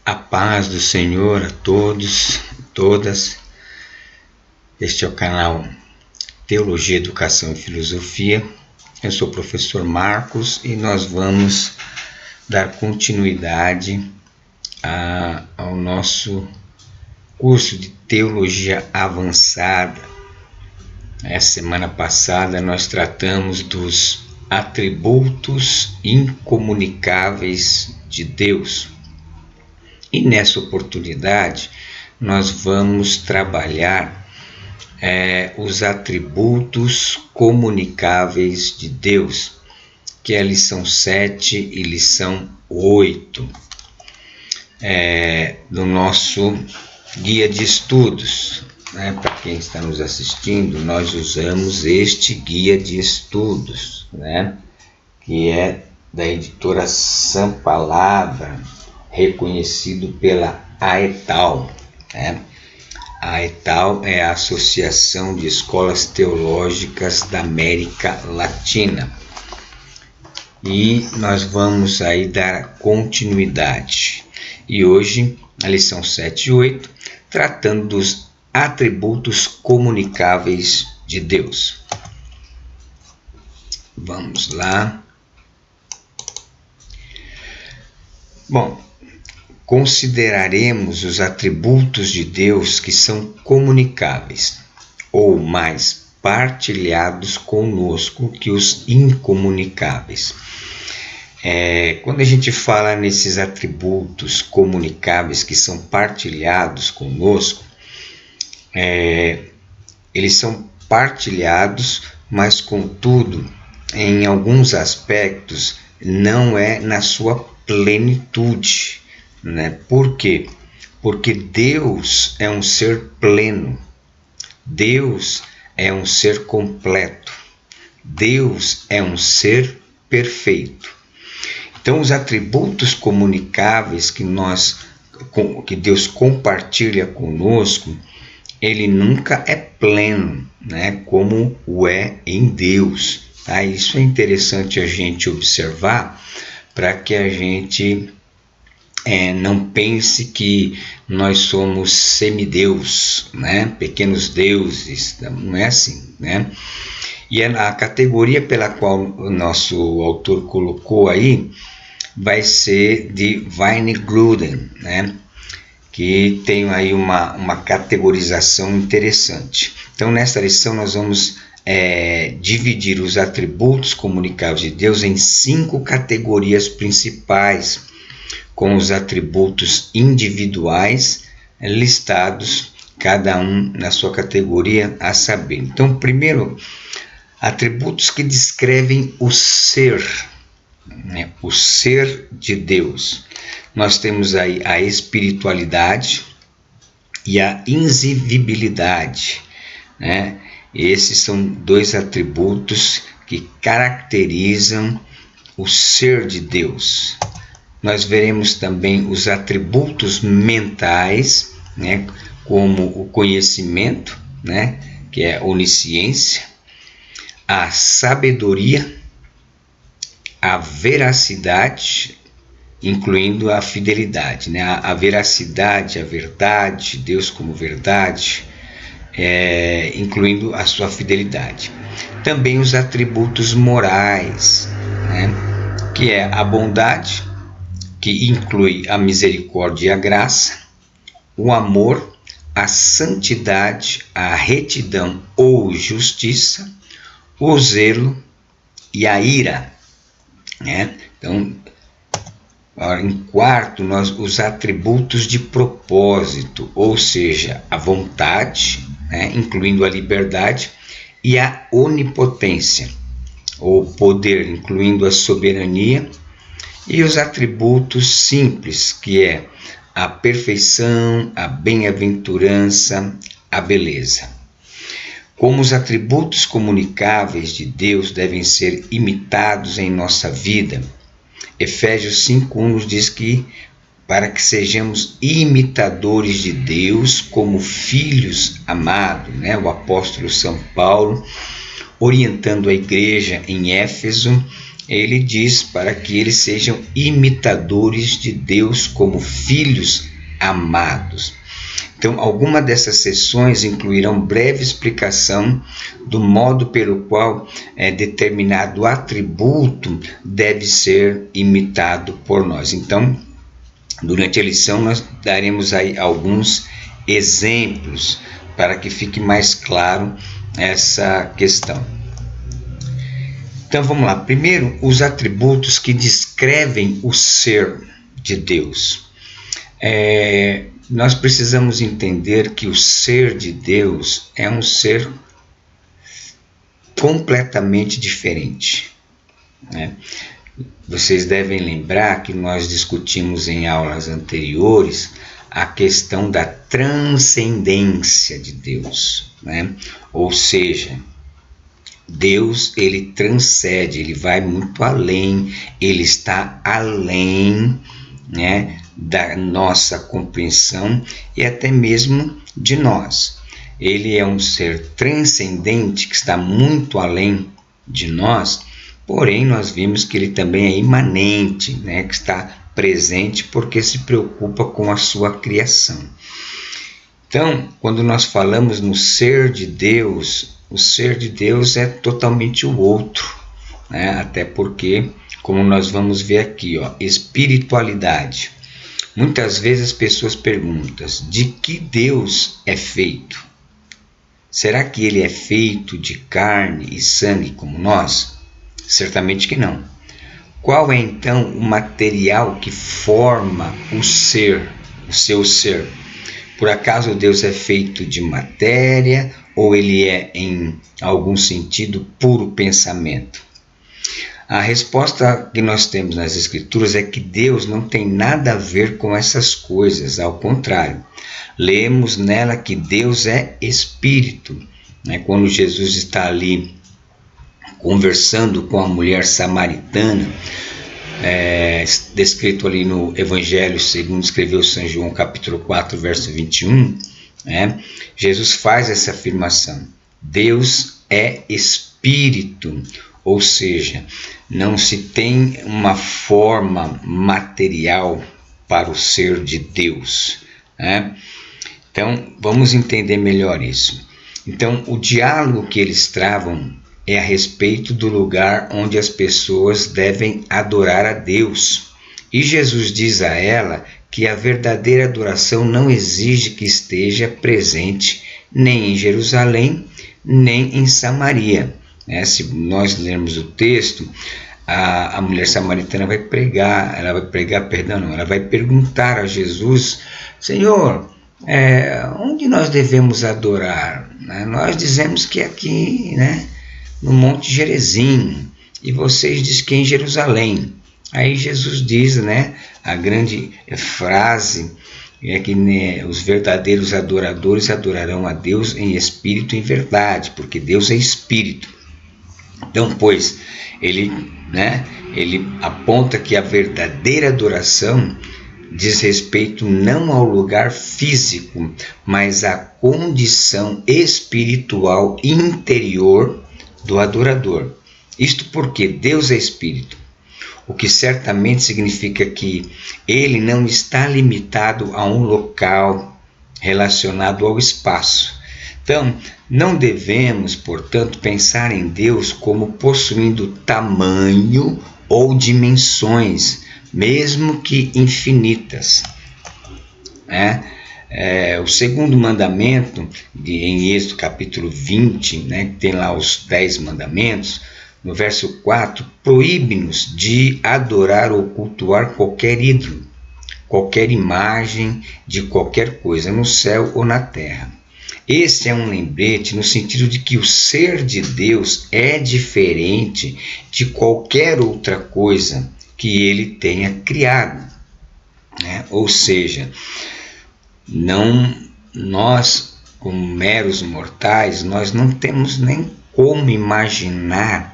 A paz do Senhor a todos e todas. Este é o canal Teologia, Educação e Filosofia. Eu sou o professor Marcos e nós vamos dar continuidade ao nosso curso de Teologia Avançada. Semana passada nós tratamos dos atributos incomunicáveis de Deus. E nessa oportunidade nós vamos trabalhar os atributos comunicáveis de Deus, que é a lição 7 e lição 8 do nosso guia de estudos. Para quem está nos assistindo, nós usamos este guia de estudos, que é da editora Sampalavra, reconhecido pela AETAL. A AETAL é a Associação de Escolas Teológicas da América Latina. E nós vamos aí dar continuidade. E hoje, a lição 7 e 8, tratando dos atributos comunicáveis de Deus. Vamos lá. Bom, consideraremos os atributos de Deus que são comunicáveis, ou mais partilhados conosco que os incomunicáveis. Quando a gente fala nesses atributos comunicáveis que são partilhados conosco, eles são partilhados, mas contudo, em alguns aspectos, não é na sua plenitude. Por quê? Porque Deus é um ser pleno, Deus é um ser completo, Deus é um ser perfeito. Então, os atributos comunicáveis que Deus compartilha conosco, ele nunca é pleno, como o é em Deus. Isso é interessante a gente observar, para que a gente não pense que nós somos semideus, pequenos deuses, não é assim, E a categoria pela qual o nosso autor colocou aí vai ser de Weingruden, que tem aí uma categorização interessante. Então, nesta lição nós vamos dividir os atributos comunicáveis de Deus em 5 categorias principais, com os atributos individuais listados, cada um na sua categoria a saber. Então, primeiro, atributos que descrevem o ser de Deus. Nós temos aí a espiritualidade e a invisibilidade, Esses são 2 atributos que caracterizam o ser de Deus. Nós veremos também os atributos mentais, como o conhecimento, que é a onisciência, a sabedoria, a veracidade, incluindo a fidelidade, a veracidade, a verdade, Deus como verdade, incluindo a sua fidelidade. Também os atributos morais, que é a bondade, que inclui a misericórdia e a graça, o amor, a santidade, a retidão ou justiça, o zelo e a ira. Então, em quarto, os atributos de propósito, ou seja, a vontade, incluindo a liberdade, e a onipotência, ou poder, incluindo a soberania, e os atributos simples, que é a perfeição, a bem-aventurança, a beleza. Como os atributos comunicáveis de Deus devem ser imitados em nossa vida, Efésios 5:1 nos diz que para que sejamos imitadores de Deus como filhos amados, O apóstolo São Paulo, orientando a igreja em Éfeso, ele diz para que eles sejam imitadores de Deus como filhos amados. Então, algumas dessas sessões incluirão breve explicação do modo pelo qual determinado atributo deve ser imitado por nós. Então, durante a lição, nós daremos aí alguns exemplos para que fique mais claro essa questão. Então, vamos lá. Primeiro, os atributos que descrevem o ser de Deus. Nós precisamos entender que o ser de Deus é um ser completamente diferente, né? Vocês devem lembrar que nós discutimos em aulas anteriores a questão da transcendência de Deus, né? Ou seja, Deus, ele transcende, ele vai muito além, ele está além, né, da nossa compreensão e até mesmo de nós. Ele é um ser transcendente que está muito além de nós, porém nós vimos que ele também é imanente, né, que está presente porque se preocupa com a sua criação. Então, quando nós falamos no ser de Deus, o ser de Deus é totalmente o outro, né? Até porque, como nós vamos ver aqui, espiritualidade. Muitas vezes as pessoas perguntam, de que Deus é feito? Será que ele é feito de carne e sangue como nós? Certamente que não. Qual é então o material que forma o ser, o seu ser? Por acaso Deus é feito de matéria ou ele é, em algum sentido, puro pensamento? A resposta que nós temos nas Escrituras é que Deus não tem nada a ver com essas coisas, ao contrário. Lemos nela que Deus é Espírito, né? Quando Jesus está ali conversando com a mulher samaritana, descrito ali no Evangelho segundo escreveu São João, capítulo 4, verso 21, né? Jesus faz essa afirmação: Deus é Espírito, ou seja, não se tem uma forma material para o ser de Deus, né? Então, vamos entender melhor isso. Então, o diálogo que eles travam é a respeito do lugar onde as pessoas devem adorar a Deus. E Jesus diz a ela que a verdadeira adoração não exige que esteja presente nem em Jerusalém, nem em Samaria. Se nós lermos o texto, a mulher samaritana vai perguntar a Jesus: Senhor, onde nós devemos adorar? Nós dizemos que aqui, né, no Monte Gerizim, e vocês dizem que é em Jerusalém. Aí Jesus diz, né, a grande frase é que, né, os verdadeiros adoradores adorarão a Deus em espírito e em verdade, porque Deus é espírito. Então, pois, ele aponta que a verdadeira adoração diz respeito não ao lugar físico, mas à condição espiritual interior do adorador. Isto porque Deus é Espírito, o que certamente significa que ele não está limitado a um local relacionado ao espaço. Então, não devemos, portanto, pensar em Deus como possuindo tamanho ou dimensões, mesmo que infinitas, né? O segundo mandamento, em Êxodo capítulo 20, né, que tem lá os 10 mandamentos, no verso 4, proíbe-nos de adorar ou cultuar qualquer ídolo, qualquer imagem de qualquer coisa no céu ou na terra. Esse é um lembrete no sentido de que o ser de Deus é diferente de qualquer outra coisa que ele tenha criado, né? Ou seja, nós, como meros mortais, nós não temos nem como imaginar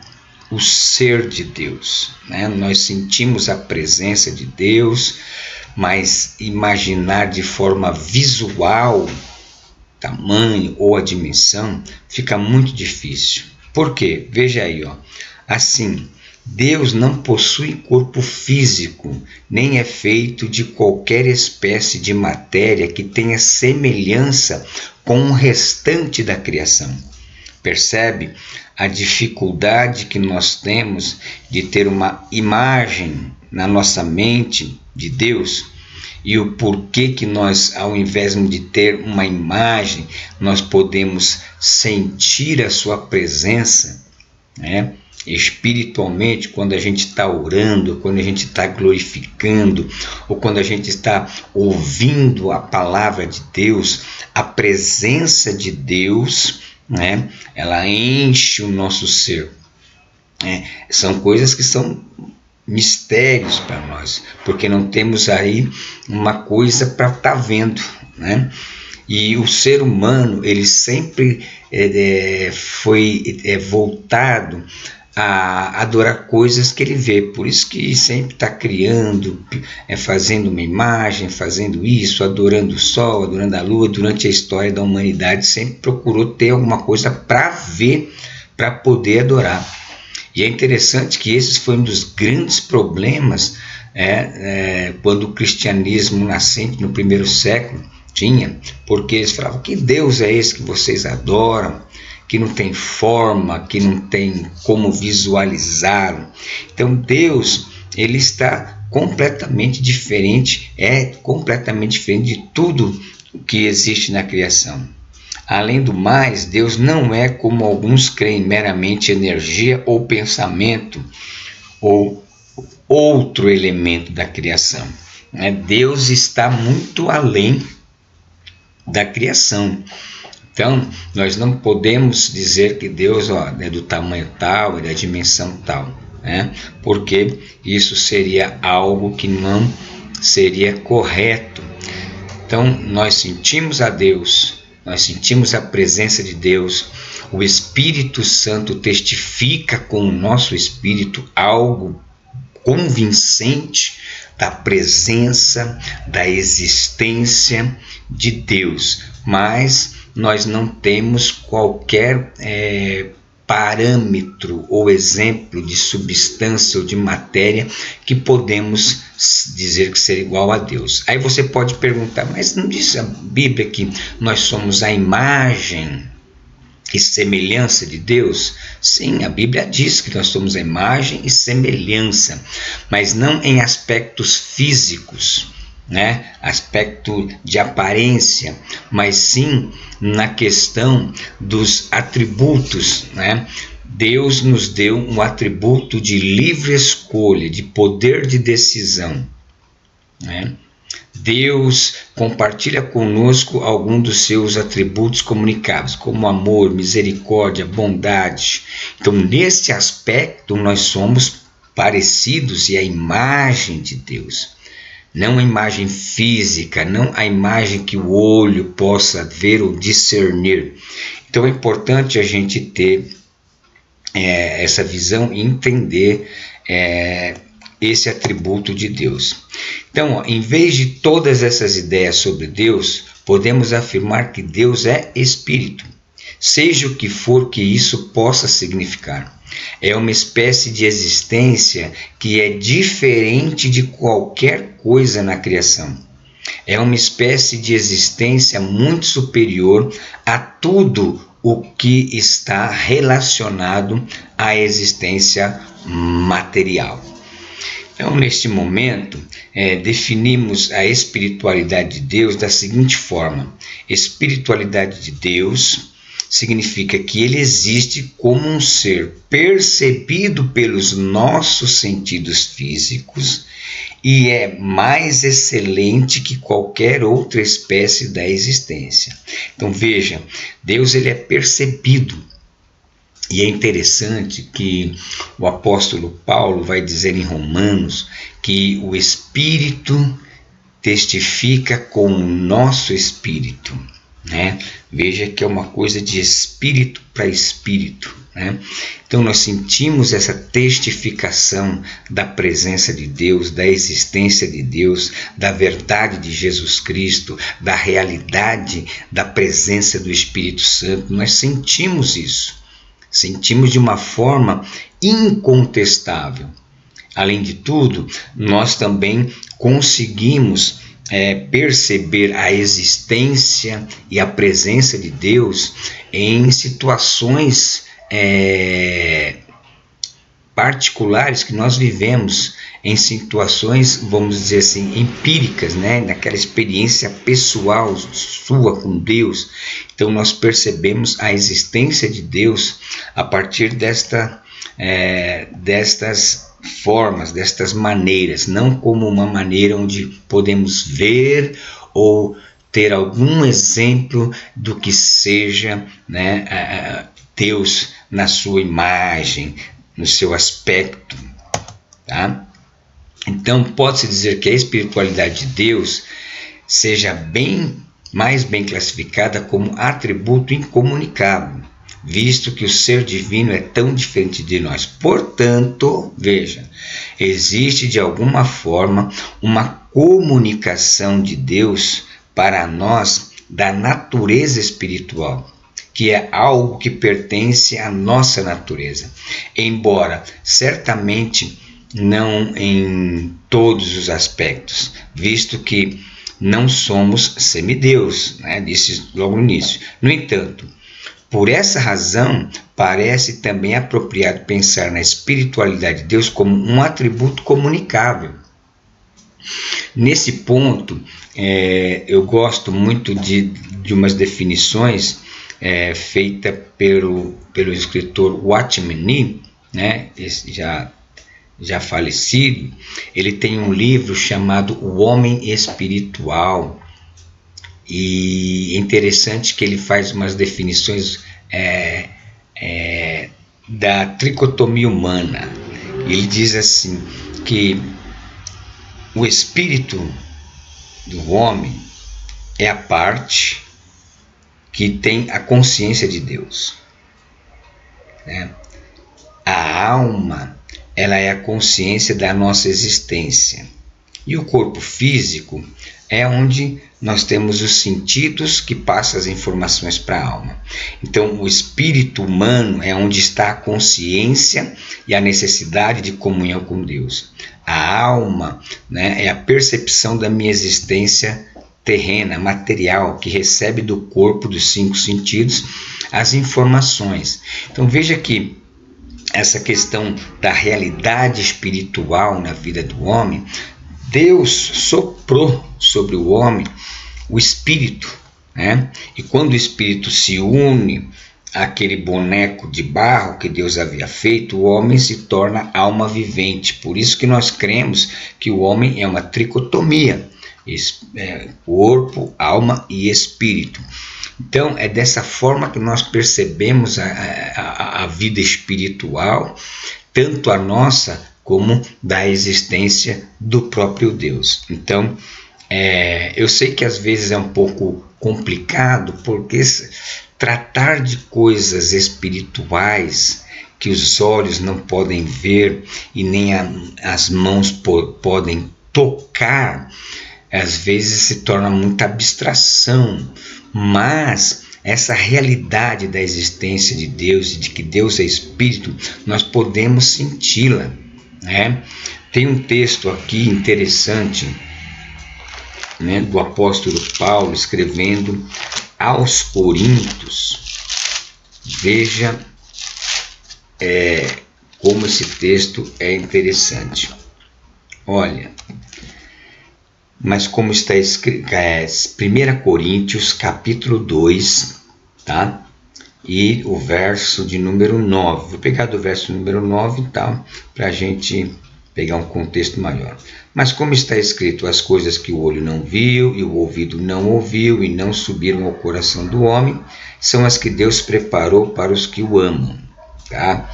o ser de Deus, né? Nós sentimos a presença de Deus, mas imaginar de forma visual tamanho ou a dimensão fica muito difícil. Por quê? Veja aí, assim, Deus não possui corpo físico, nem é feito de qualquer espécie de matéria que tenha semelhança com o restante da criação. Percebe a dificuldade que nós temos de ter uma imagem na nossa mente de Deus? E o porquê que nós, ao invés de ter uma imagem, nós podemos sentir a sua presença, né? Espiritualmente, quando a gente está orando, quando a gente está glorificando, ou quando a gente está ouvindo a palavra de Deus, a presença de Deus, né? Ela enche o nosso ser. São coisas que são mistérios para nós, porque não temos aí uma coisa para estar vendo, né? E o ser humano, ele sempre foi voltado a adorar coisas que ele vê, por isso que sempre está criando, fazendo uma imagem, fazendo isso, adorando o sol, adorando a lua. Durante a história da humanidade sempre procurou ter alguma coisa para ver, para poder adorar. E é interessante que esse foi um dos grandes problemas quando o cristianismo nascente no primeiro século tinha, porque eles falavam: que Deus é esse que vocês adoram, que não tem forma, que não tem como visualizar? Então Deus, ele está completamente diferente, completamente diferente de tudo que existe na criação. Além do mais, Deus não é como alguns creem, meramente energia ou pensamento ou outro elemento da criação. Deus está muito além da criação. Então, nós não podemos dizer que Deus é do tamanho tal, é da dimensão tal, porque isso seria algo que não seria correto. Então, nós sentimos a Deus, nós sentimos a presença de Deus, o Espírito Santo testifica com o nosso espírito algo convincente da presença, da existência de Deus, mas nós não temos qualquer parâmetro ou exemplo de substância ou de matéria que podemos dizer que seja igual a Deus. Aí você pode perguntar: mas não diz a Bíblia que nós somos a imagem e semelhança de Deus? Sim, a Bíblia diz que nós somos a imagem e semelhança, mas não em aspectos físicos, aspecto de aparência, mas sim na questão dos atributos, Deus nos deu um atributo de livre escolha, de poder de decisão, Deus compartilha conosco alguns dos seus atributos comunicáveis, como amor, misericórdia, bondade. Então, nesse aspecto, nós somos parecidos e a imagem de Deus. Não a imagem física, não a imagem que o olho possa ver ou discernir. Então é importante a gente ter essa visão e entender esse atributo de Deus. Então, em vez de todas essas ideias sobre Deus, podemos afirmar que Deus é Espírito, seja o que for que isso possa significar. É uma espécie de existência que é diferente de qualquer coisa na criação. É uma espécie de existência muito superior a tudo o que está relacionado à existência material. Então, neste momento, definimos a espiritualidade de Deus da seguinte forma: espiritualidade de Deus significa que ele existe como um ser percebido pelos nossos sentidos físicos e é mais excelente que qualquer outra espécie da existência. Então veja, Deus ele é percebido. E é interessante que o apóstolo Paulo vai dizer em Romanos que o Espírito testifica com o nosso espírito. Veja que é uma coisa de espírito para espírito. Então nós sentimos essa testificação da presença de Deus, da existência de Deus, da verdade de Jesus Cristo, da realidade da presença do Espírito Santo. Nós sentimos isso. Sentimos de uma forma incontestável. Além de tudo, nós também conseguimos perceber a existência e a presença de Deus em situações particulares que nós vivemos, em situações, vamos dizer assim, empíricas, né? Naquela experiência pessoal sua com Deus. Então nós percebemos a existência de Deus a partir destas formas, destas maneiras, não como uma maneira onde podemos ver ou ter algum exemplo do que seja, né, Deus na sua imagem, no seu aspecto, tá? Então pode-se dizer que a espiritualidade de Deus seja mais bem classificada como atributo incomunicável, visto que o ser divino é tão diferente de nós. Portanto, veja, existe de alguma forma uma comunicação de Deus para nós da natureza espiritual, que é algo que pertence à nossa natureza, embora certamente não em todos os aspectos, visto que não somos semideus, né? Disse logo no início. No entanto, por essa razão, parece também apropriado pensar na espiritualidade de Deus como um atributo comunicável. Nesse ponto, eu gosto muito de umas definições feitas pelo escritor Watchman Nee, né? Esse já falecido. Ele tem um livro chamado O Homem Espiritual, e é interessante que ele faz umas definições da tricotomia humana. Ele diz assim que o espírito do homem é a parte que tem a consciência de Deus, né? A alma, ela é a consciência da nossa existência. E o corpo físico é onde nós temos os sentidos que passam as informações para a alma. Então, o espírito humano é onde está a consciência e a necessidade de comunhão com Deus. A alma, né, é a percepção da minha existência terrena, material, que recebe do corpo, dos 5 sentidos, as informações. Então, veja que essa questão da realidade espiritual na vida do homem, Deus soprou sobre o homem o espírito, né? E quando o espírito se une àquele boneco de barro que Deus havia feito, o homem se torna alma vivente. Por isso que nós cremos que o homem é uma tricotomia, corpo, alma e espírito. Então é dessa forma que nós percebemos a vida espiritual, tanto a nossa como da existência do próprio Deus. Então, eu sei que às vezes é um pouco complicado, porque tratar de coisas espirituais que os olhos não podem ver e nem as mãos podem tocar, às vezes se torna muita abstração, mas essa realidade da existência de Deus e de que Deus é Espírito, nós podemos senti-la, né? Tem um texto aqui interessante, né, do apóstolo Paulo escrevendo aos Coríntios. Veja como esse texto é interessante. Olha, mas como está escrito, 1 Coríntios capítulo 2, tá? E o verso de número 9. Vou pegar do verso número 9, tá? Para a gente pegar um contexto maior. Mas como está escrito, as coisas que o olho não viu e o ouvido não ouviu e não subiram ao coração do homem, são as que Deus preparou para os que o amam, tá?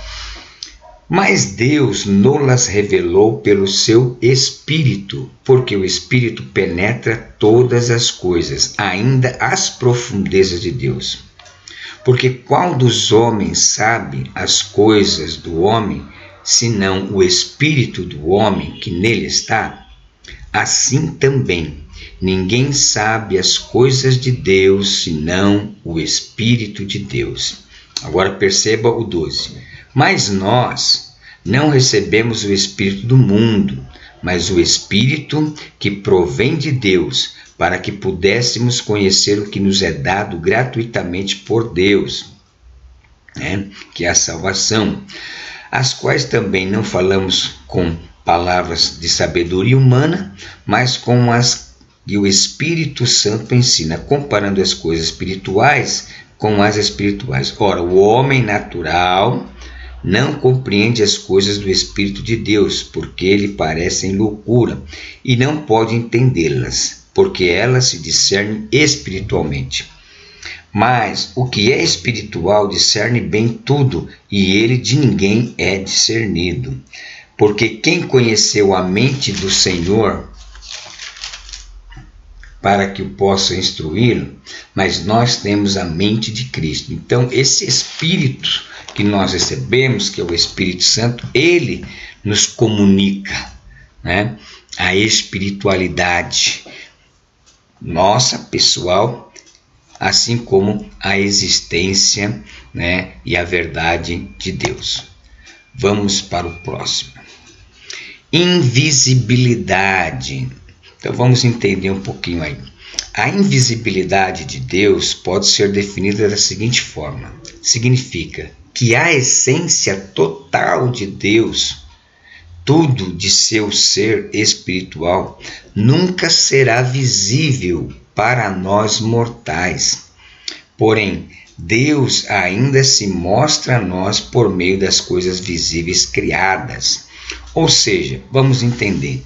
Mas Deus nos revelou pelo seu Espírito, porque o Espírito penetra todas as coisas, ainda as profundezas de Deus. Porque qual dos homens sabe as coisas do homem, senão o Espírito do homem que nele está? Assim também, ninguém sabe as coisas de Deus, senão o Espírito de Deus. Agora perceba o 12. Mas nós Não recebemos o Espírito do mundo, mas o Espírito que provém de Deus, para que pudéssemos conhecer o que nos é dado gratuitamente por Deus, né? Que é a salvação, as quais também não falamos com palavras de sabedoria humana, mas com as que o Espírito Santo ensina, comparando as coisas espirituais com as espirituais. Ora, o homem natural não compreende as coisas do Espírito de Deus, porque lhe parecem loucura, e não pode entendê-las, porque elas se discernem espiritualmente. Mas o que é espiritual discerne bem tudo, e ele de ninguém é discernido. Porque quem conheceu a mente do Senhor para que o possa instruí-lo, mas nós temos a mente de Cristo. Então, esse Espírito que nós recebemos, que é o Espírito Santo, ele nos comunica, né, a espiritualidade nossa, pessoal, assim como a existência, né, e a verdade de Deus. Vamos para o próximo. Invisibilidade. Então vamos entender um pouquinho aí. A invisibilidade de Deus pode ser definida da seguinte forma: significa que a essência total de Deus, tudo de seu ser espiritual, nunca será visível para nós mortais. Porém, Deus ainda se mostra a nós por meio das coisas visíveis criadas. Ou seja, vamos entender,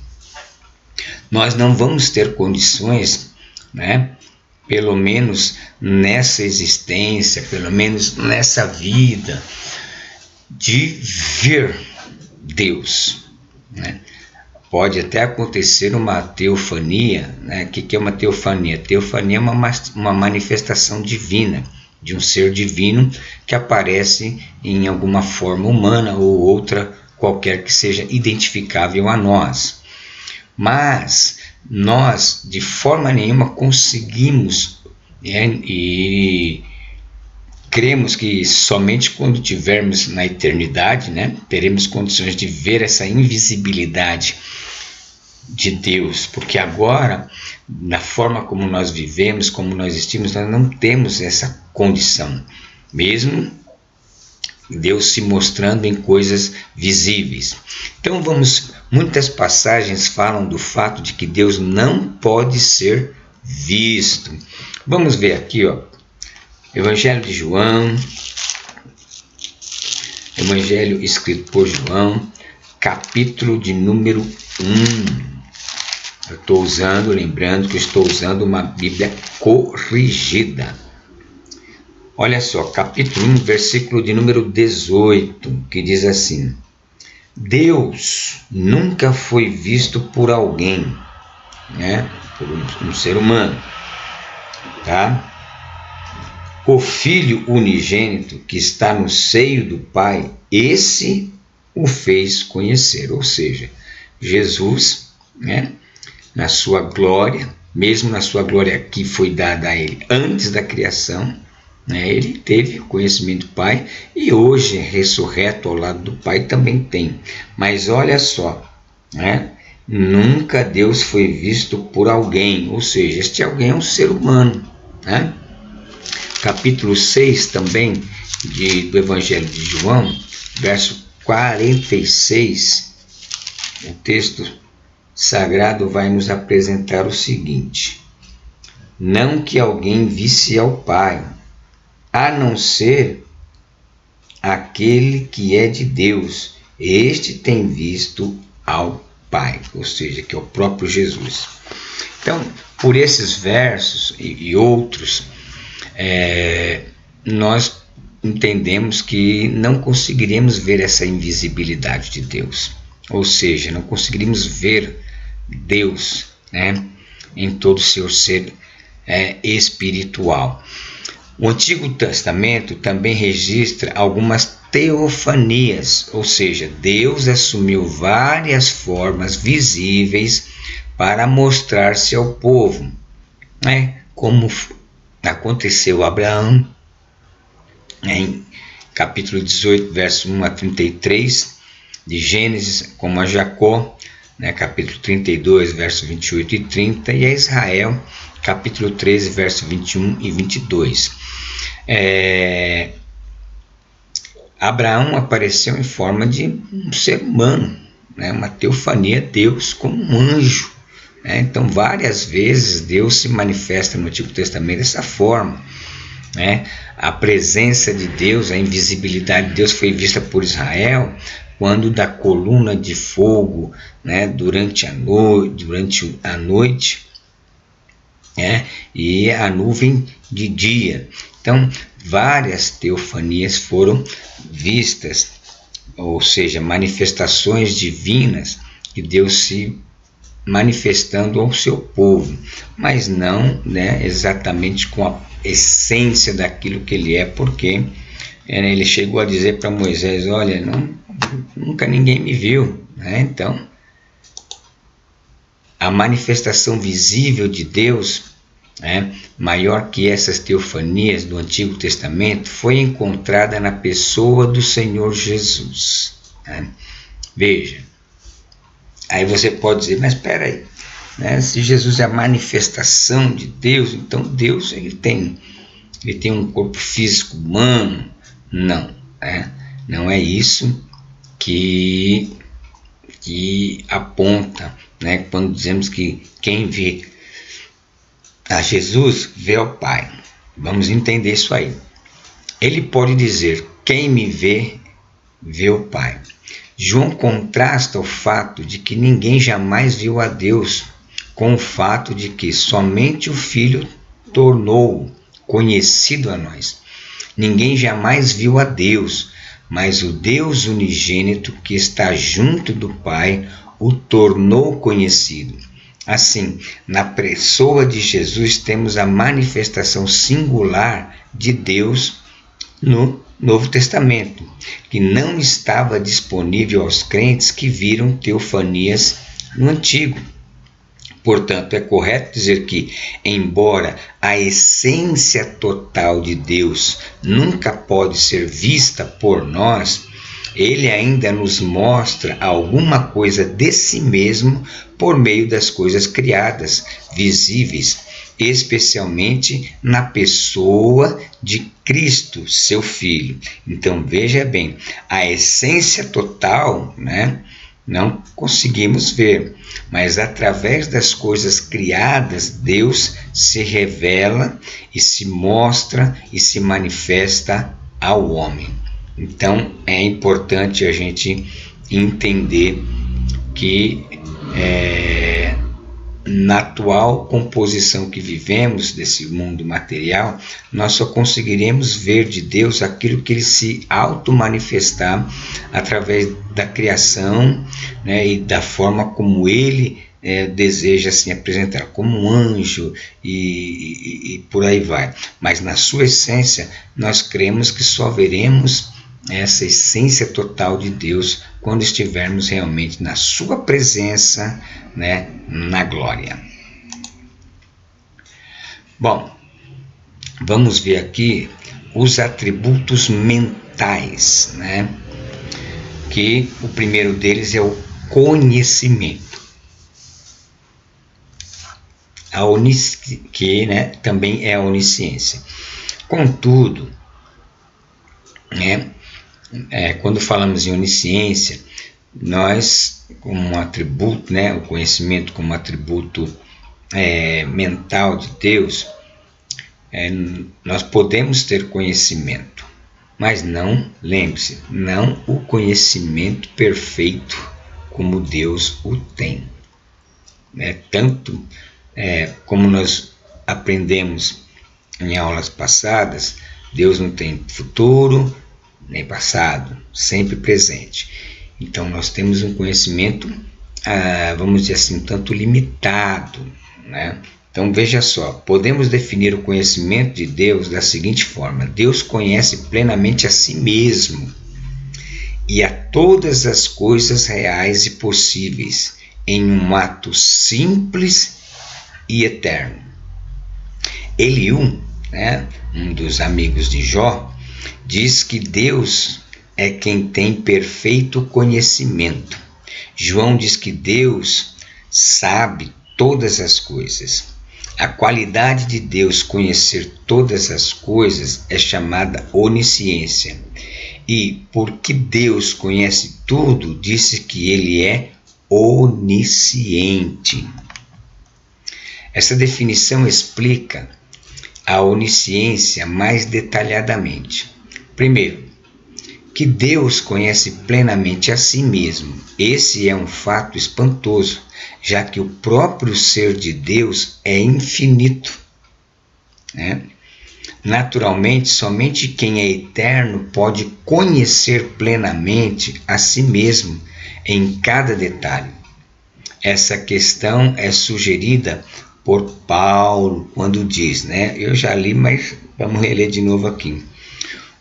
nós não vamos ter condições, né, pelo menos nessa existência, pelo menos nessa vida, de ver Deus, né? Pode até acontecer uma teofania, né? O que é uma teofania? Teofania é uma manifestação divina, de um ser divino que aparece em alguma forma humana ou outra qualquer que seja identificável a nós. Mas nós, de forma nenhuma, conseguimos, né, e cremos que somente quando tivermos na eternidade, né, teremos condições de ver essa invisibilidade de Deus, porque agora, na forma como nós vivemos, como nós estimos, nós não temos essa condição, mesmo Deus se mostrando em coisas visíveis. Então muitas passagens falam do fato de que Deus não pode ser visto. Vamos ver aqui, ó, Evangelho de João, Evangelho escrito por João, capítulo de número 1. Eu estou usando, lembrando que eu estou usando uma Bíblia corrigida. Olha só, capítulo 1, versículo de número 18, que diz assim: Deus nunca foi visto por alguém, né? Por um ser humano, tá? O Filho unigênito que está no seio do Pai, esse o fez conhecer. Ou seja, Jesus, né, na sua glória, mesmo na sua glória que foi dada a ele antes da criação, né, ele teve o conhecimento do Pai e hoje, ressurreto ao lado do Pai, também tem. Mas olha só, né, nunca Deus foi visto por alguém, ou seja, este alguém é um ser humano, né? Capítulo 6 também do Evangelho de João, verso 46, o texto sagrado vai nos apresentar o seguinte: não que alguém visse ao Pai, a não ser aquele que é de Deus, este tem visto ao Pai, ou seja, que é o próprio Jesus. Então, por esses versos e outros, nós entendemos que não conseguiremos ver essa invisibilidade de Deus, ou seja, não conseguiríamos ver Deus, né, em todo o seu ser espiritual. O Antigo Testamento também registra algumas teofanias, ou seja, Deus assumiu várias formas visíveis para mostrar-se ao povo, né, como aconteceu a Abraão, em capítulo 18, verso 1 a 33, de Gênesis, como a Jacó, né, capítulo 32, verso 28 e 30, e a Israel, capítulo 13, verso 21 e 22. Abraão apareceu em forma de um ser humano, né, uma teofania, Deus como um anjo. Né? Então, várias vezes Deus se manifesta no Antigo Testamento dessa forma. Né? A presença de Deus, a invisibilidade de Deus foi vista por Israel quando da coluna de fogo, né, durante a noite, né, e a nuvem de dia. Então, várias teofanias foram vistas, ou seja, manifestações divinas de Deus se manifestando ao seu povo, mas não, né, exatamente com a essência daquilo que ele é, porque ele chegou a dizer para Moisés: olha, nunca ninguém me viu. Né? Então, a manifestação visível de Deus, né, maior que essas teofanias do Antigo Testamento, foi encontrada na pessoa do Senhor Jesus. Né? Veja, aí você pode dizer, mas espera aí, né? Se Jesus é a manifestação de Deus, então Deus ele tem um corpo físico humano? Não, né? Não é isso que aponta, né? Quando dizemos que quem vê a Jesus vê ao Pai. Vamos entender isso aí. Ele pode dizer: quem me vê, vê o Pai. João contrasta o fato de que ninguém jamais viu a Deus com o fato de que somente o Filho tornou conhecido a nós. Ninguém jamais viu a Deus, mas o Deus unigênito que está junto do Pai o tornou conhecido. Assim, na pessoa de Jesus temos a manifestação singular de Deus no Novo Testamento, que não estava disponível aos crentes que viram teofanias no Antigo. Portanto, é correto dizer que, embora a essência total de Deus nunca pode ser vista por nós, ele ainda nos mostra alguma coisa de si mesmo por meio das coisas criadas, visíveis, especialmente na pessoa de Cristo, seu Filho. Então, veja bem, a essência total, né, não conseguimos ver, mas através das coisas criadas, Deus se revela e se mostra e se manifesta ao homem. Então, é importante a gente entender que na atual composição que vivemos desse mundo material, nós só conseguiremos ver de Deus aquilo que ele se auto-manifestar através da criação, né, e da forma como ele deseja se apresentar, como um anjo e por aí vai. Mas na sua essência, nós cremos que só veremos essa essência total de Deus quando estivermos realmente na sua presença, né, na glória. Bom, vamos ver aqui os atributos mentais, né? Que o primeiro deles é o conhecimento, que, né, também é a onisciência. Contudo, né, quando falamos em onisciência, nós, como um atributo, né, o conhecimento como atributo mental de Deus, nós podemos ter conhecimento, mas não, lembre-se, não o conhecimento perfeito como Deus o tem. Tanto como nós aprendemos em aulas passadas, Deus não tem futuro nem passado, sempre presente. Então nós temos um conhecimento, vamos dizer assim, tanto limitado, né? Então veja só, podemos definir o conhecimento de Deus da seguinte forma: Deus conhece plenamente a si mesmo e a todas as coisas reais e possíveis em um ato simples e eterno. Eliú, né, um dos amigos de Jó, diz que Deus é quem tem perfeito conhecimento. João diz que Deus sabe todas as coisas. A qualidade de Deus conhecer todas as coisas é chamada onisciência. E porque Deus conhece tudo, disse que ele é onisciente. Essa definição explica a onisciência mais detalhadamente. Primeiro, que Deus conhece plenamente a si mesmo. Esse é um fato espantoso, já que o próprio ser de Deus é infinito, né? Naturalmente, somente quem é eterno pode conhecer plenamente a si mesmo em cada detalhe. Essa questão é sugerida por Paulo quando diz, né? Eu já li, mas vamos reler de novo aqui.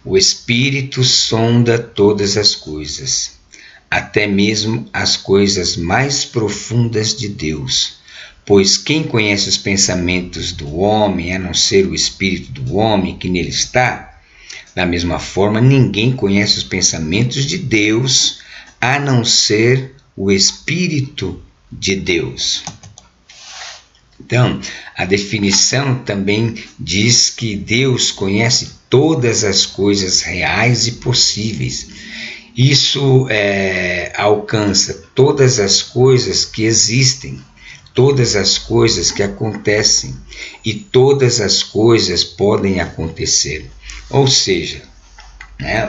O Espírito sonda todas as coisas, até mesmo as coisas mais profundas de Deus. Pois quem conhece os pensamentos do homem, a não ser o Espírito do homem que nele está? Da mesma forma, ninguém conhece os pensamentos de Deus, a não ser o Espírito de Deus. Então, a definição também diz que Deus conhece todas as coisas reais e possíveis. Isso alcança todas as coisas que existem, todas as coisas que acontecem e todas as coisas podem acontecer. Ou seja,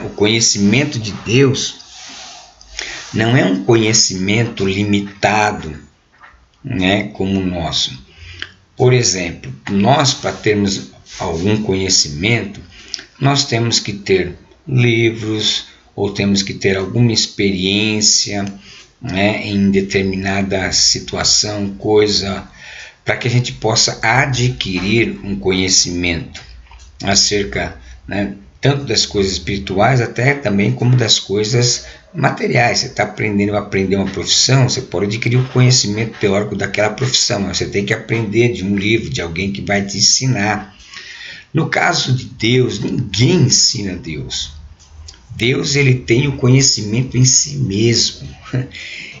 o conhecimento de Deus não é um conhecimento limitado, como o nosso. Por exemplo, nós, para termos algum conhecimento, nós temos que ter livros ou temos que ter alguma experiência, em determinada situação, coisa, para que a gente possa adquirir um conhecimento acerca, tanto das coisas espirituais até também como das coisas materiais. Você está aprendendo a aprender uma profissão, você pode adquirir o conhecimento teórico daquela profissão, mas você tem que aprender de um livro, de alguém que vai te ensinar. No caso de Deus, ninguém ensina Deus. Deus, ele tem o conhecimento em si mesmo.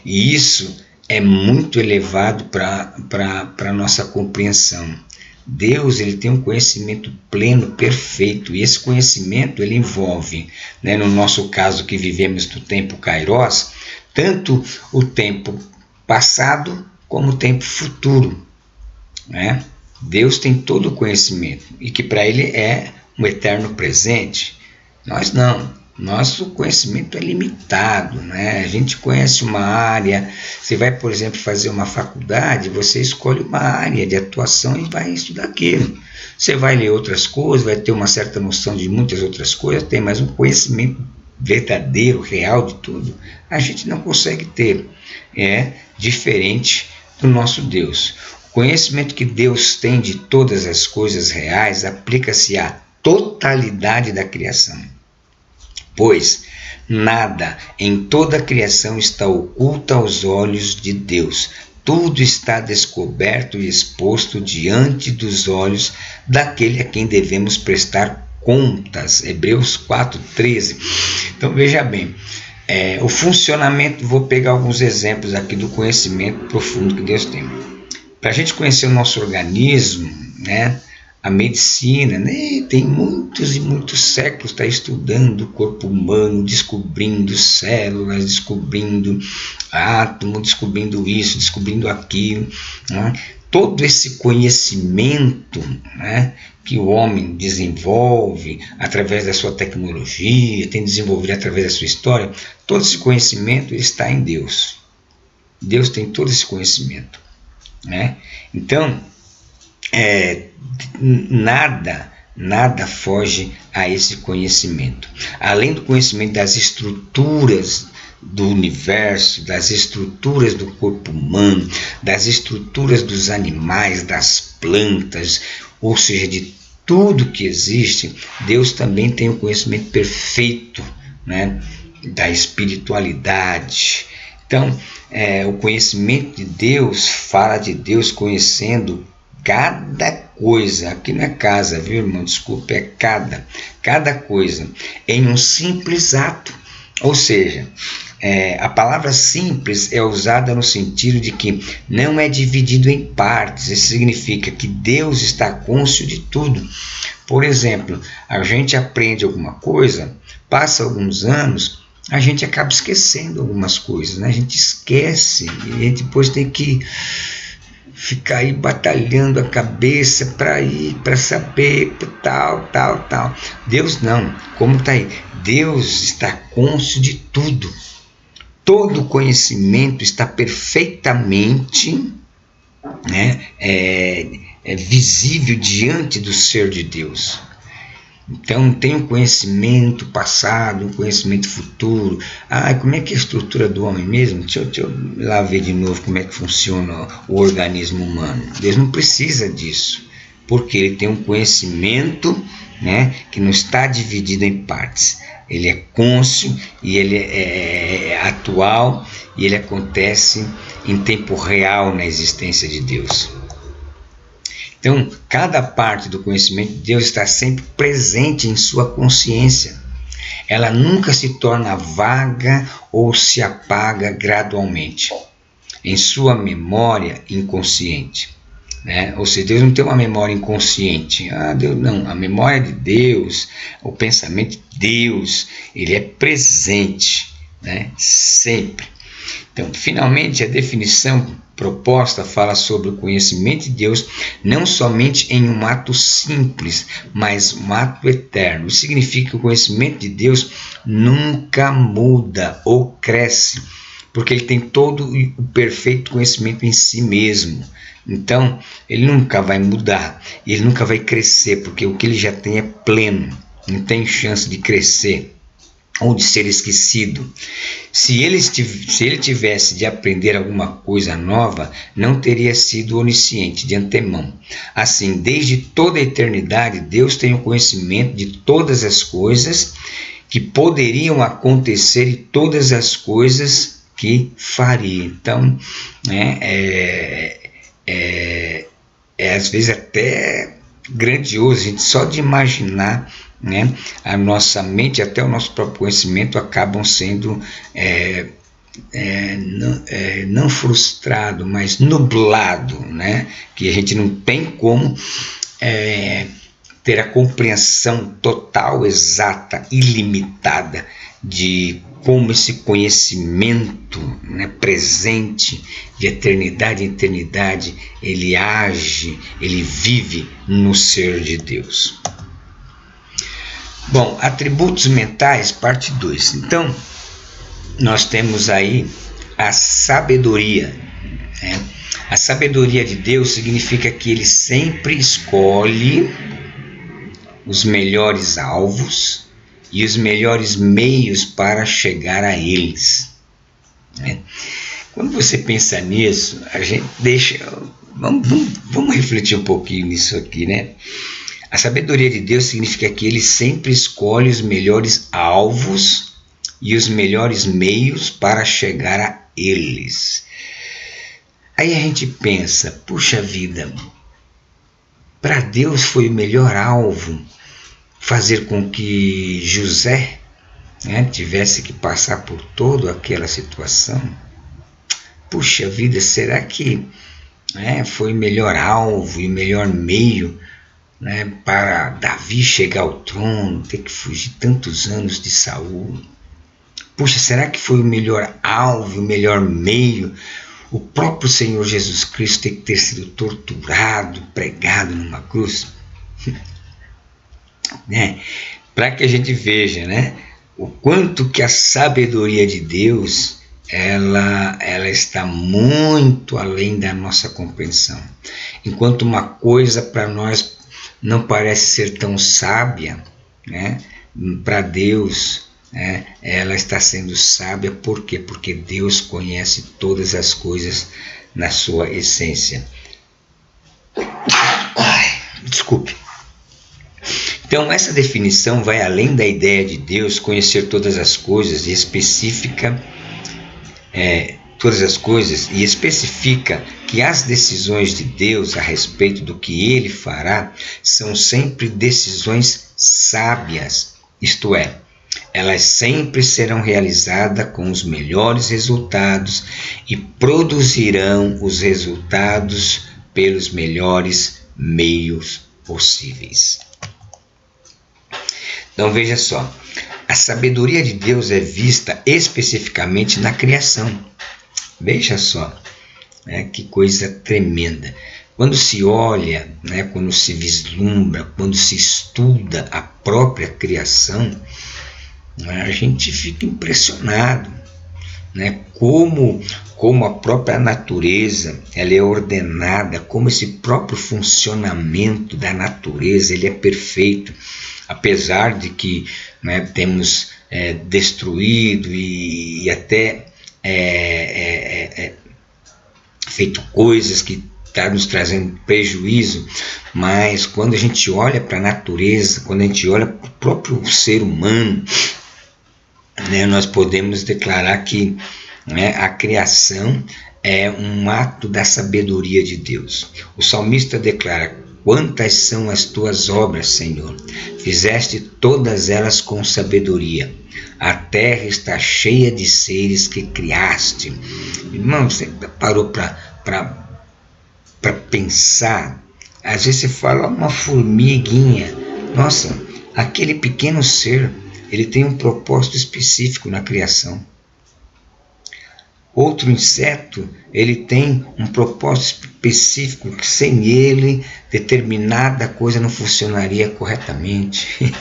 E isso é muito elevado para a nossa compreensão. Deus, ele tem um conhecimento pleno, perfeito, e esse conhecimento ele envolve, no nosso caso que vivemos no tempo Kairos, tanto o tempo passado como o tempo futuro, Deus tem todo o conhecimento e que para ele é um eterno presente. Nós não. Nosso conhecimento é limitado, A gente conhece uma área, você vai, por exemplo, fazer uma faculdade, você escolhe uma área de atuação e vai estudar aquilo. Você vai ler outras coisas, vai ter uma certa noção de muitas outras coisas, tem mais um conhecimento verdadeiro, real de tudo. A gente não consegue ter, diferente do nosso Deus. O conhecimento que Deus tem de todas as coisas reais aplica-se à totalidade da criação. Pois nada em toda a criação está oculto aos olhos de Deus. Tudo está descoberto e exposto diante dos olhos daquele a quem devemos prestar contas. Hebreus 4:13. Então veja bem, o funcionamento, vou pegar alguns exemplos aqui do conhecimento profundo que Deus tem. Para a gente conhecer o nosso organismo, a medicina, tem muitos e muitos séculos, está estudando o corpo humano, descobrindo células, descobrindo átomo, descobrindo isso, descobrindo aquilo. Todo esse conhecimento, que o homem desenvolve através da sua tecnologia, tem desenvolvido através da sua história, todo esse conhecimento está em Deus. Deus tem todo esse conhecimento. Então, nada foge a esse conhecimento. Além do conhecimento das estruturas do universo, das estruturas do corpo humano, das estruturas dos animais, das plantas, ou seja, de tudo que existe, Deus também tem o conhecimento perfeito, da espiritualidade. Então, o conhecimento de Deus fala de Deus conhecendo cada coisa. Aqui não é casa, viu, irmão? Desculpa, é cada coisa. Em um simples ato. Ou seja, a palavra simples é usada no sentido de que não é dividido em partes. Isso significa que Deus está cônscio de tudo. Por exemplo, a gente aprende alguma coisa, passa alguns anos, a gente acaba esquecendo algumas coisas, né? A gente esquece e depois tem que ficar aí batalhando a cabeça para ir, para saber, tal. Deus não, como está aí? Deus está cônscio de tudo. Todo conhecimento está perfeitamente, né, visível diante do ser de Deus. Então tem um conhecimento passado, um conhecimento futuro. Como é que é a estrutura do homem mesmo? Deixa eu lá ver de novo como é que funciona o organismo humano. Deus não precisa disso, porque ele tem um conhecimento, né, que não está dividido em partes. Ele é cônscio e ele é atual e ele acontece em tempo real na existência de Deus. Então, cada parte do conhecimento de Deus está sempre presente em sua consciência. Ela nunca se torna vaga ou se apaga gradualmente em sua memória inconsciente. Né? Ou seja, Deus não tem uma memória inconsciente. Deus não. A memória de Deus, o pensamento de Deus, ele é presente, né? Sempre. Então, finalmente, a definição proposta fala sobre o conhecimento de Deus não somente em um ato simples, mas um ato eterno. Isso significa que o conhecimento de Deus nunca muda ou cresce, porque ele tem todo o perfeito conhecimento em si mesmo. Então, ele nunca vai mudar, ele nunca vai crescer, porque o que ele já tem é pleno, não tem chance de crescer ou de ser esquecido. Se ele tivesse de aprender alguma coisa nova, não teria sido onisciente de antemão. Assim, desde toda a eternidade, Deus tem o conhecimento de todas as coisas que poderiam acontecer e todas as coisas que faria. Então, às vezes até grandioso, a gente só de imaginar, né, a nossa mente, até o nosso próprio conhecimento acabam sendo não frustrado, mas nublado, né, que a gente não tem como ter a compreensão total, exata, ilimitada de como esse conhecimento, né, presente de eternidade em eternidade, ele age, ele vive no ser de Deus. Bom, atributos mentais, parte 2. Então, nós temos aí a sabedoria. Né? A sabedoria de Deus significa que ele sempre escolhe os melhores alvos e os melhores meios para chegar a eles. Né? Quando você pensa nisso, a gente vamos refletir um pouquinho nisso aqui, né? A sabedoria de Deus significa que ele sempre escolhe os melhores alvos e os melhores meios para chegar a eles. Aí a gente pensa, puxa vida, para Deus foi o melhor alvo fazer com que José, né, tivesse que passar por toda aquela situação? Puxa vida, será que foi o melhor alvo e o melhor meio, né, para Davi chegar ao trono, ter que fugir tantos anos de Saul? Puxa, será que foi o melhor alvo, o melhor meio, o próprio Senhor Jesus Cristo ter sido torturado, pregado numa cruz? Né? Para que a gente veja, né, o quanto que a sabedoria de Deus ela está muito além da nossa compreensão. Enquanto uma coisa para nós não parece ser tão sábia, né, para Deus, né, ela está sendo sábia. Por quê? Porque Deus conhece todas as coisas na sua essência. Desculpe. Então, essa definição vai além da ideia de Deus conhecer todas as coisas e especifica que as decisões de Deus a respeito do que ele fará são sempre decisões sábias, isto é, Elas sempre serão realizadas com os melhores resultados e produzirão os resultados pelos melhores meios possíveis. Então veja só, a sabedoria de Deus é vista especificamente na criação. Veja só, que coisa tremenda. Quando se olha, quando se vislumbra, quando se estuda a própria criação, a gente fica impressionado, como a própria natureza ela é ordenada, como esse próprio funcionamento da natureza ele é perfeito, apesar de que temos destruído e até feito coisas que estão nos trazendo prejuízo, mas quando a gente olha para a natureza, quando a gente olha para o próprio ser humano, nós podemos declarar que a criação é um ato da sabedoria de Deus. O salmista declara: quantas são as tuas obras, Senhor? Fizeste todas elas com sabedoria. A terra está cheia de seres que criaste. Irmão, você parou para pensar? Às vezes você fala uma formiguinha. Nossa, aquele pequeno ser, ele tem um propósito específico na criação. Outro inseto, ele tem um propósito específico que sem ele determinada coisa não funcionaria corretamente.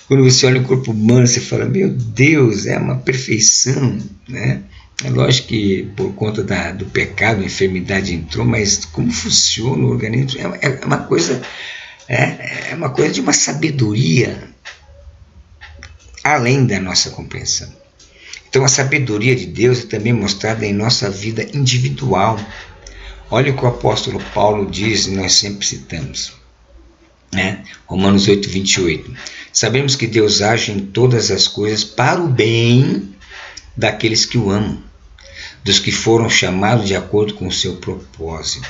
Quando você olha o corpo humano, você fala: meu Deus, é uma perfeição, É lógico que por conta do pecado, a enfermidade entrou, mas como funciona o organismo é uma coisa de uma sabedoria além da nossa compreensão. Então a sabedoria de Deus é também mostrada em nossa vida individual. Olha o que o apóstolo Paulo diz, e nós sempre citamos, Romanos 8, 28. Sabemos que Deus age em todas as coisas para o bem daqueles que o amam, dos que foram chamados de acordo com o seu propósito.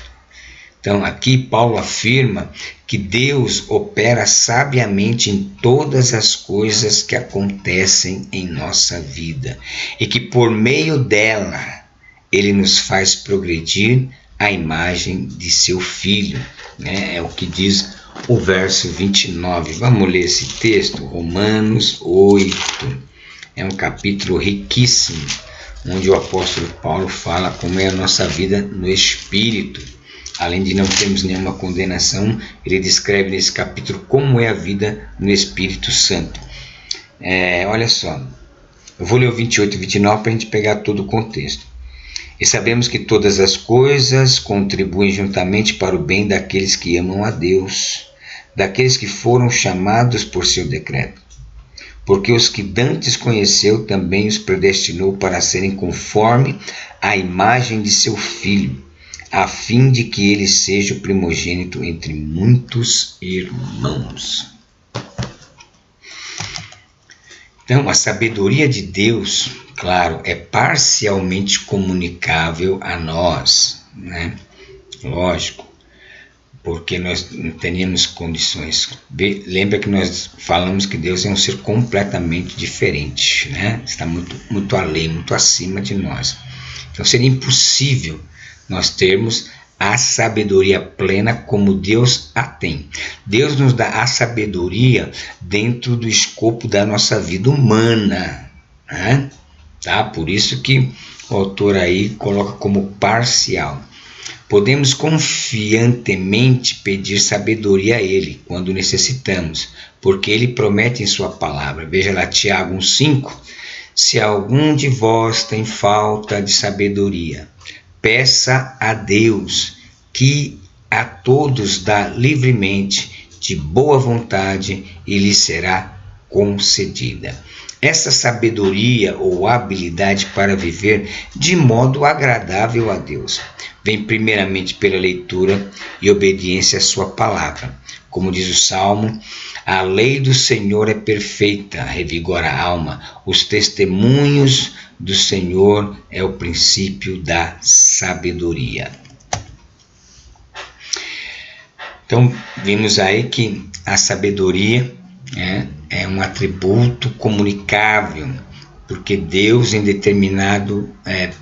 Então aqui Paulo afirma que Deus opera sabiamente em todas as coisas que acontecem em nossa vida e que por meio dela ele nos faz progredir à imagem de seu Filho. É o que diz o verso 29. Vamos ler esse texto, Romanos 8. É um capítulo riquíssimo, onde o apóstolo Paulo fala como é a nossa vida no Espírito. Além de não termos nenhuma condenação, ele descreve nesse capítulo como é a vida no Espírito Santo. Olha só, eu vou ler o 28 e 29 para a gente pegar todo o contexto. E sabemos que todas as coisas contribuem juntamente para o bem daqueles que amam a Deus, daqueles que foram chamados por seu decreto. Porque os que dantes conheceu também os predestinou para serem conforme a imagem de seu Filho, a fim de que ele seja o primogênito entre muitos irmãos. Então, a sabedoria de Deus, claro, é parcialmente comunicável a nós, Lógico, porque nós não teríamos condições. Lembra que nós falamos que Deus é um ser completamente diferente, Está muito além, muito acima de nós. Então seria impossível nós termos a sabedoria plena como Deus a tem. Deus nos dá a sabedoria dentro do escopo da nossa vida humana, Por isso que o autor aí coloca como parcial. Podemos confiantemente pedir sabedoria a Ele quando necessitamos, porque Ele promete em sua palavra. Veja lá Tiago 1,5. Se algum de vós tem falta de sabedoria, peça a Deus, que a todos dá livremente, de boa vontade, e lhe será concedida. Essa sabedoria ou habilidade para viver de modo agradável a Deus vem primeiramente pela leitura e obediência à sua palavra. Como diz o Salmo: a lei do Senhor é perfeita, revigora a alma. Os testemunhos do Senhor é o princípio da sabedoria. Então, vimos aí que a sabedoria é um atributo comunicável, porque Deus, em determinado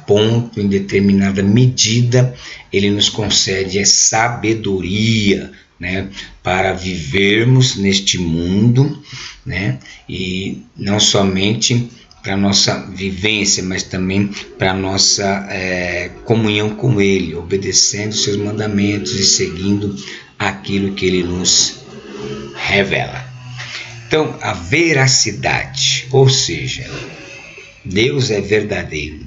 ponto, em determinada medida, Ele nos concede sabedoria, né, para vivermos neste mundo, né, e não somente para a nossa vivência, mas também para a nossa comunhão com Ele, obedecendo seus mandamentos e seguindo aquilo que Ele nos revela. Então, a veracidade, ou seja, Deus é verdadeiro.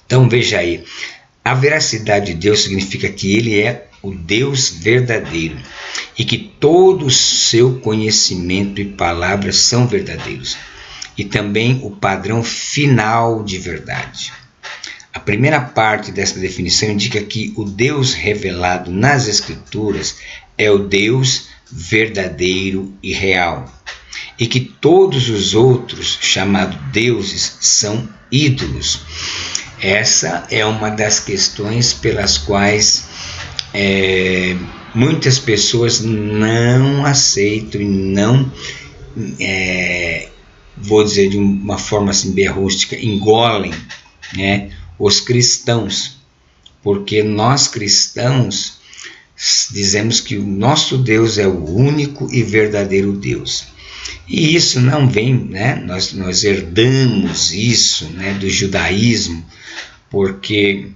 Então, veja aí, a veracidade de Deus significa que Ele é o Deus verdadeiro e que todo o seu conhecimento e palavras são verdadeiros, e também o padrão final de verdade. A primeira parte dessa definição indica que o Deus revelado nas Escrituras é o Deus verdadeiro e real, e que todos os outros chamados deuses são ídolos. Essa é uma das questões pelas quais muitas pessoas não aceitam e não, vou dizer de uma forma assim bem rústica, engolem, né, os cristãos, porque nós cristãos dizemos que o nosso Deus é o único e verdadeiro Deus. E isso não vem, né? Nós herdamos isso, né, do judaísmo, porque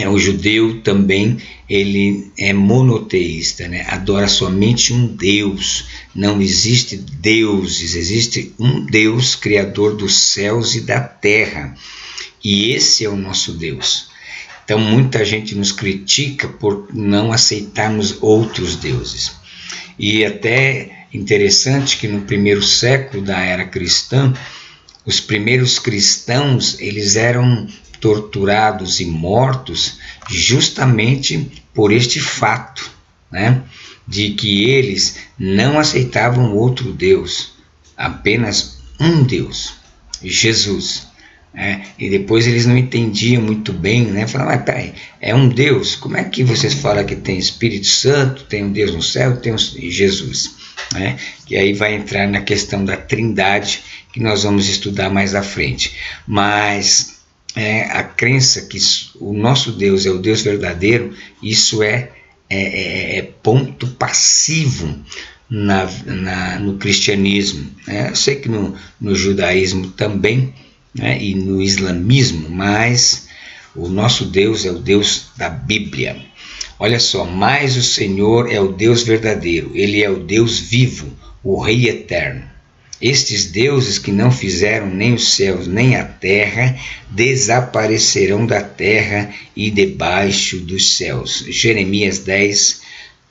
o judeu também ele é monoteísta, né? Adora somente um Deus, não existe deuses, existe um Deus criador dos céus e da terra, e esse é o nosso Deus. Então muita gente nos critica por não aceitarmos outros deuses, e até interessante que no primeiro século da era cristã, os primeiros cristãos eles eram torturados e mortos justamente por este fato, né, de que eles não aceitavam outro Deus, apenas um Deus, Jesus. E depois eles não entendiam muito bem, né? Falavam, mas peraí, é um Deus, como é que vocês falam que tem Espírito Santo, tem um Deus no céu, tem um Jesus? Né? Que aí vai entrar na questão da Trindade, que nós vamos estudar mais à frente. Mas a crença que o nosso Deus é o Deus verdadeiro, isso é ponto passivo no cristianismo. Eu sei que no judaísmo também, né, e no islamismo, mas o nosso Deus é o Deus da Bíblia. Olha só, mas o Senhor é o Deus verdadeiro, Ele é o Deus vivo, o Rei eterno. Estes deuses que não fizeram nem os céus nem a terra, desaparecerão da terra e debaixo dos céus. Jeremias 10,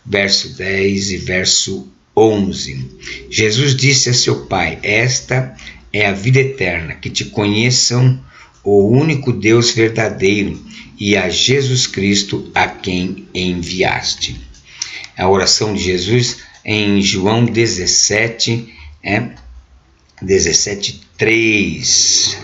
verso 10 e verso 11. Jesus disse a seu Pai, esta é a vida eterna, que te conheçam o único Deus verdadeiro e a Jesus Cristo a quem enviaste. A oração de Jesus em João 17, 17:3.